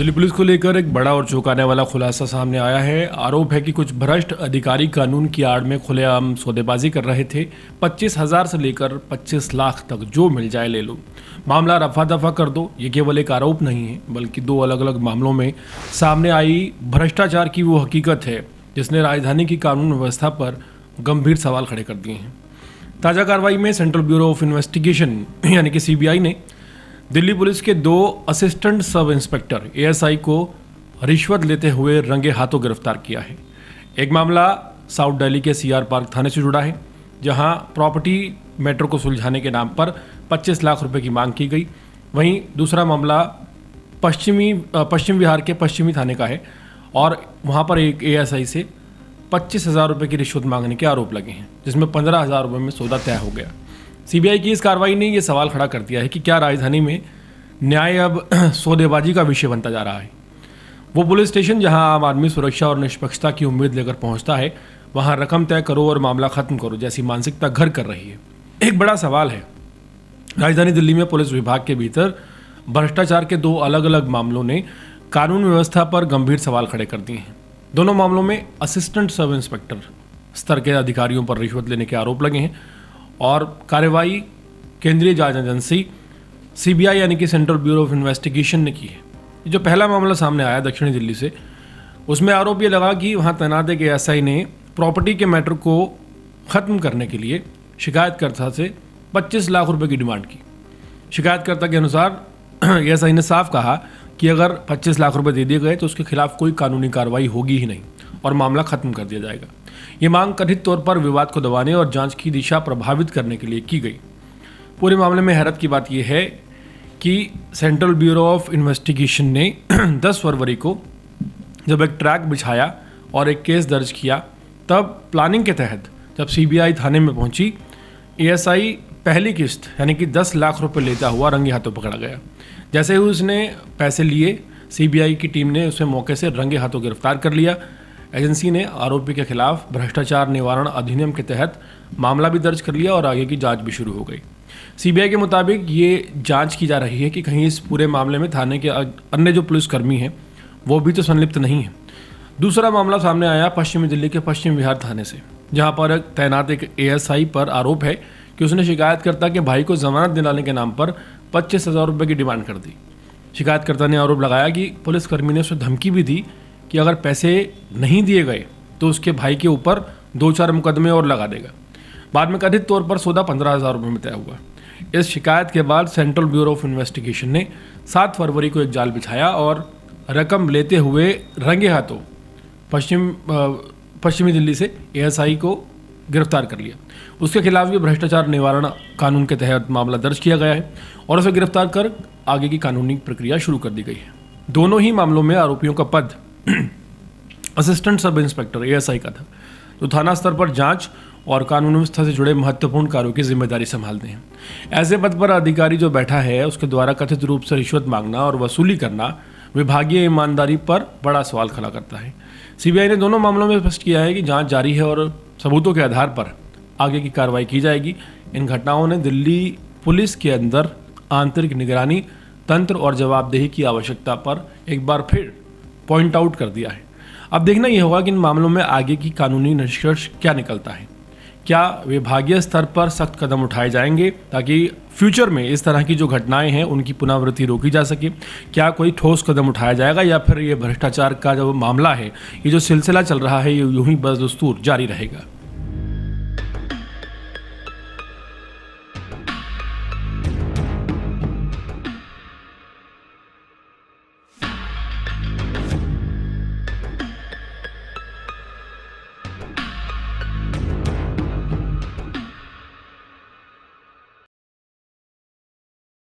Delhi police को लेकर एक बड़ा और चौंकाने वाला खुलासा सामने आया है। आरोप है कि कुछ भ्रष्ट अधिकारी कानून की आड़ में खुलेआम सौदेबाजी कर रहे थे। 25,000 से लेकर 25 लाख तक जो मिल जाए ले लो, मामला रफा दफा कर दो। ये केवल एक आरोप नहीं है, बल्कि दो अलग अलग मामलों में सामने आई भ्रष्टाचार की वो हकीकत है जिसने राजधानी की कानून व्यवस्था पर गंभीर सवाल खड़े कर दिए हैं। ताज़ा कार्रवाई में सेंट्रल ब्यूरो ऑफ इन्वेस्टिगेशन यानी कि सीबीआई ने दिल्ली पुलिस के 2 असिस्टेंट सब इंस्पेक्टर एएसआई को रिश्वत लेते हुए रंगे हाथों गिरफ्तार किया है। एक मामला साउथ दिल्ली के सीआर पार्क थाने से जुड़ा है, जहां प्रॉपर्टी मैटर को सुलझाने के नाम पर 25 लाख रुपए की मांग की गई। वहीं दूसरा मामला पश्चिम बिहार के पश्चिमी थाने का है और वहां पर एक एएसआई से 25,000 रुपये की रिश्वत मांगने के आरोप लगे हैं, जिसमें 15,000 रुपये में सौदा तय हो गया। सीबीआई की इस कार्रवाई ने यह सवाल खड़ा कर दिया है कि क्या राजधानी में न्याय अब सौदेबाजी का विषय बनता जा रहा है। वो पुलिस स्टेशन जहां आम आदमी सुरक्षा और निष्पक्षता की उम्मीद लेकर पहुंचता है, वहां रकम तय करो और मामला खत्म करो जैसी मानसिकता घर कर रही है। एक बड़ा सवाल है, राजधानी दिल्ली में पुलिस विभाग के भीतर भ्रष्टाचार के 2 अलग अलग मामलों ने कानून व्यवस्था पर गंभीर सवाल खड़े कर दिए हैं। दोनों मामलों में असिस्टेंट सब इंस्पेक्टर स्तर के अधिकारियों पर रिश्वत लेने के आरोप लगे हैं और कार्रवाई केंद्रीय जांच एजेंसी सीबीआई यानी कि सेंट्रल ब्यूरो ऑफ इन्वेस्टिगेशन ने की है। जो पहला मामला सामने आया दक्षिणी दिल्ली से, उसमें आरोप ये लगा कि वहाँ तैनात एक एएसआई ने प्रॉपर्टी के मैटर को ख़त्म करने के लिए शिकायतकर्ता से 25 लाख रुपए की डिमांड की। शिकायतकर्ता के अनुसार एएसआई ने साफ कहा कि अगर 25 लाख रुपए दे दिए गए तो उसके खिलाफ कोई कानूनी कार्रवाई होगी ही नहीं और मामला खत्म कर दिया जाएगा। ये मांग कथित तौर पर विवाद को दबाने और जांच की दिशा प्रभावित करने के लिए की गई। पूरे मामले में हैरत की बात यह है कि सेंट्रल ब्यूरो ऑफ इन्वेस्टिगेशन ने 10 फरवरी को जब एक ट्रैक बिछाया और एक केस दर्ज किया, तब प्लानिंग के तहत जब सीबीआई थाने में पहुंची, एएसआई पहली किस्त यानी कि 10 लाख रुपए लेता हुआ रंगे हाथों पकड़ा गया। जैसे ही उसने पैसे लिए, सीबीआई की टीम ने उसे मौके से रंगे हाथों गिरफ्तार कर लिया। एजेंसी ने आरोपी के खिलाफ भ्रष्टाचार निवारण अधिनियम के तहत मामला भी दर्ज कर लिया और आगे की जांच भी शुरू हो गई। सीबीआई के मुताबिक ये जांच की जा रही है कि कहीं इस पूरे मामले में थाने के अन्य जो पुलिसकर्मी हैं वो भी तो संलिप्त नहीं है। दूसरा मामला सामने आया पश्चिमी दिल्ली के पश्चिम विहार थाने से, जहाँ पर तैनात एक एएसआई पर आरोप है कि उसने शिकायतकर्ता के भाई को जमानत दिलाने के नाम पर 25,000 रुपये की डिमांड कर दी। शिकायतकर्ता ने आरोप लगाया कि पुलिसकर्मी ने उसे धमकी भी दी कि अगर पैसे नहीं दिए गए तो उसके भाई के ऊपर 2-4 मुकदमे और लगा देगा। बाद में कथित तौर पर सौदा 15,000 रुपये में तय हुआ। इस शिकायत के बाद सेंट्रल ब्यूरो ऑफ इन्वेस्टिगेशन ने 7 फरवरी को एक जाल बिछाया और रकम लेते हुए रंगे हाथों पश्चिमी दिल्ली से एएसआई को गिरफ्तार कर लिया। उसके खिलाफ भी भ्रष्टाचार निवारण कानून के तहत मामला दर्ज किया गया है और उसे गिरफ्तार कर आगे की कानूनी प्रक्रिया शुरू कर दी गई है। दोनों ही मामलों में आरोपियों का पद असिस्टेंट सब इंस्पेक्टर एएसआई का था, जो थाना स्तर पर जांच और कानून व्यवस्था से जुड़े महत्वपूर्ण कार्यों की जिम्मेदारी संभालते हैं। ऐसे पद पर अधिकारी जो बैठा है, उसके द्वारा कथित रूप से रिश्वत मांगना और वसूली करना विभागीय ईमानदारी पर बड़ा सवाल खड़ा करता है। सीबीआई ने दोनों मामलों में स्पष्ट किया है कि जांच जारी है और सबूतों के आधार पर आगे की कार्रवाई की जाएगी। इन घटनाओं ने दिल्ली पुलिस के अंदर आंतरिक निगरानी तंत्र और जवाबदेही की आवश्यकता पर एक बार फिर पॉइंट आउट कर दिया है। अब देखना यह होगा कि इन मामलों में आगे की कानूनी निष्कर्ष क्या निकलता है। क्या विभागीय स्तर पर सख्त कदम उठाए जाएंगे ताकि फ्यूचर में इस तरह की जो घटनाएं हैं उनकी पुनरावृत्ति रोकी जा सके? क्या कोई ठोस कदम उठाया जाएगा या फिर ये भ्रष्टाचार का जो मामला है, ये जो सिलसिला चल रहा है, ये यूं ही बदस्तूर जारी रहेगा?